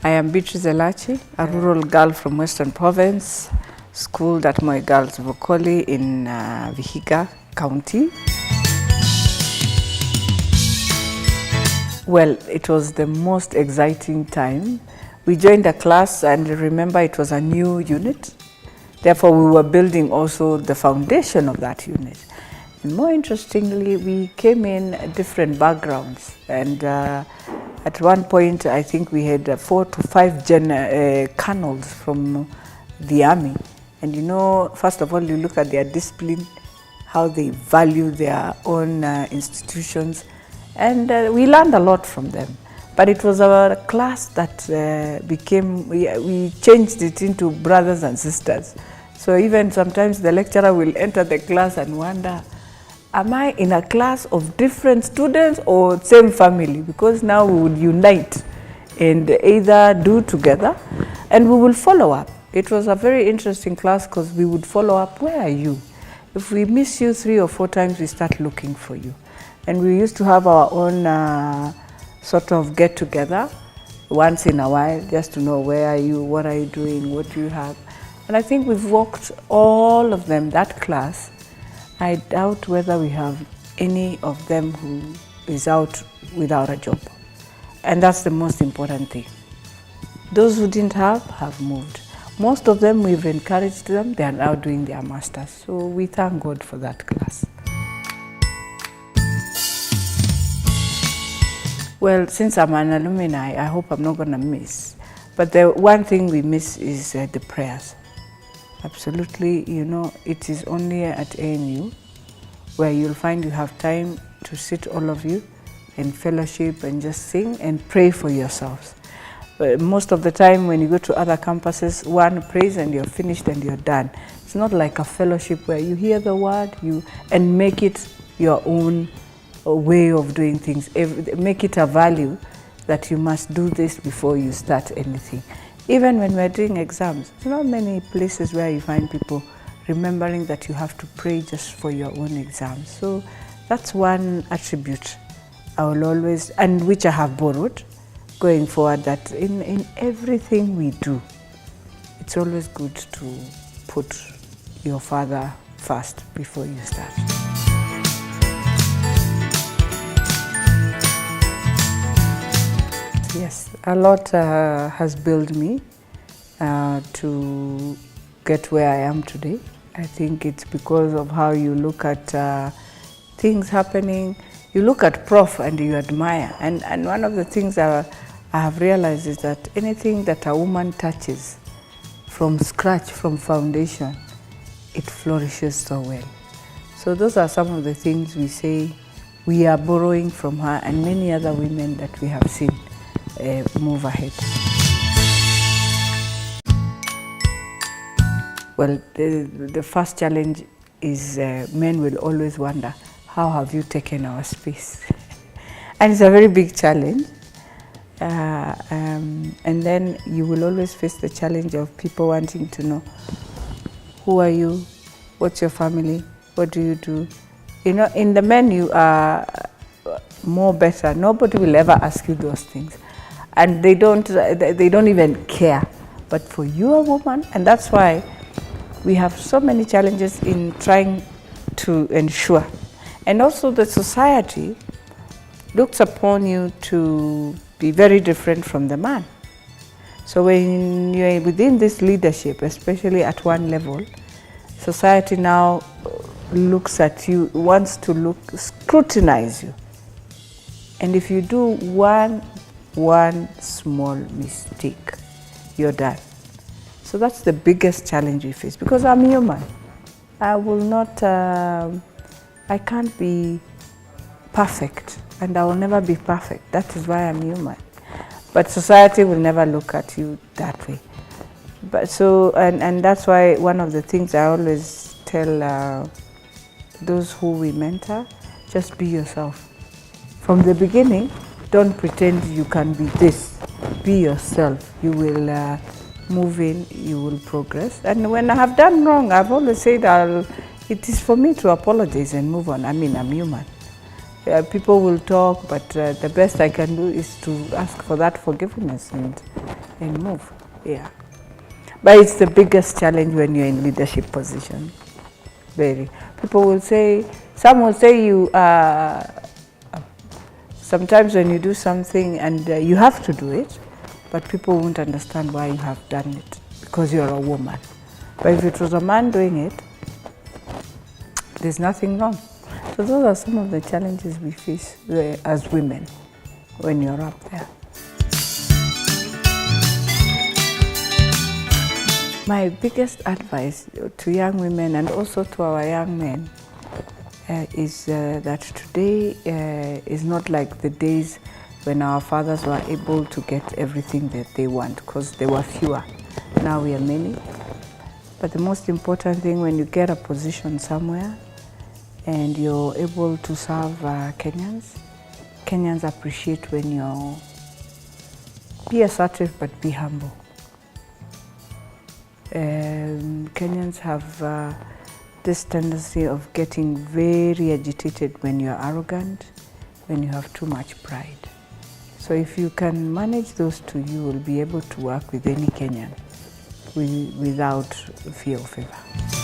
I am Beatrice Elachi, a rural girl from Western Province, schooled at my girls' Vokoli in Vihiga County. Well, it was the most exciting time. We joined a class, and remember it was a new unit. Therefore, we were building also the foundation of that unit. And more interestingly, we came in different backgrounds. And at one point, I think we had 4 to 5 colonels from the army. And you know, first of all, you look at their discipline, how they value their own institutions. And we learned a lot from them. But it was our class that we changed it into brothers and sisters. So even sometimes the lecturer will enter the class and wonder, am I in a class of different students or same family? Because now we would unite and either do together and we will follow up. It was a very interesting class because we would follow up, where are you? If we miss you 3 or 4 times, we start looking for you. And we used to have our own sort of get together once in a while, just to know where are you, what are you doing, what do you have. And I think we've walked all of them, that class. I doubt whether we have any of them who is out without a job. And that's the most important thing. Those who didn't have moved. Most of them, we've encouraged them, they are now doing their masters. So we thank God for that class. Well, since I'm an alumni, I hope I'm not going to miss. But the one thing we miss is the prayers. Absolutely, you know, it is only at ANU where you'll find you have time to sit all of you in fellowship and just sing and pray for yourselves. But most of the time when you go to other campuses, one prays and you're finished and you're done. It's not like a fellowship where you hear the word and make it your own way of doing things. Make it a value that you must do this before you start anything. Even when we're doing exams, there's not many places where you find people remembering that you have to pray just for your own exams. So that's one attribute I will always, and which I have borrowed going forward, that in everything we do, it's always good to put your Father first before you start. Yes, a lot has built me to get where I am today. I think it's because of how you look at things happening. You look at Prof and you admire. And one of the things I have realized is that anything that a woman touches from scratch, from foundation, it flourishes so well. So those are some of the things we say we are borrowing from her and many other women that we have seen move ahead. Well, the first challenge is men will always wonder, how have you taken our space? And it's a very big challenge. And then you will always face the challenge of people wanting to know, who are you? What's your family? What do you do? You know, in the men you are more better. Nobody will ever ask you those things. And they don't even care. But for you, a woman, and that's why we have so many challenges in trying to ensure. And also the society looks upon you to be very different from the man. So when you're within this leadership, especially at one level, society now looks at you, wants to scrutinize you. And if you do one small mistake, you're done. So that's the biggest challenge we face, because I'm human. I will not, I can't be perfect, and I will never be perfect. That is why I'm human. But society will never look at you that way. But so, and that's why one of the things I always tell those who we mentor, just be yourself. From the beginning, don't pretend you can be this. Be yourself. You will move in, you will progress. And when I have done wrong, I've always said it is for me to apologize and move on. I mean, I'm human. People will talk, but the best I can do is to ask for that forgiveness and and move. Yeah. But it's the biggest challenge when you're in leadership position. Very. People will say, some will say you sometimes when you do something and you have to do it, but people won't understand why you have done it because you're a woman. But if it was a man doing it, there's nothing wrong. So those are some of the challenges we face as women when you're up there. My biggest advice to young women and also to our young men is that today is not like the days when our fathers were able to get everything that they want, because there were fewer. Now we are many. But the most important thing, when you get a position somewhere and you're able to serve Kenyans appreciate when you're, be assertive but be humble. Kenyans have this tendency of getting very agitated when you're arrogant, when you have too much pride. So if you can manage those two, you will be able to work with any Kenyan without fear or favor.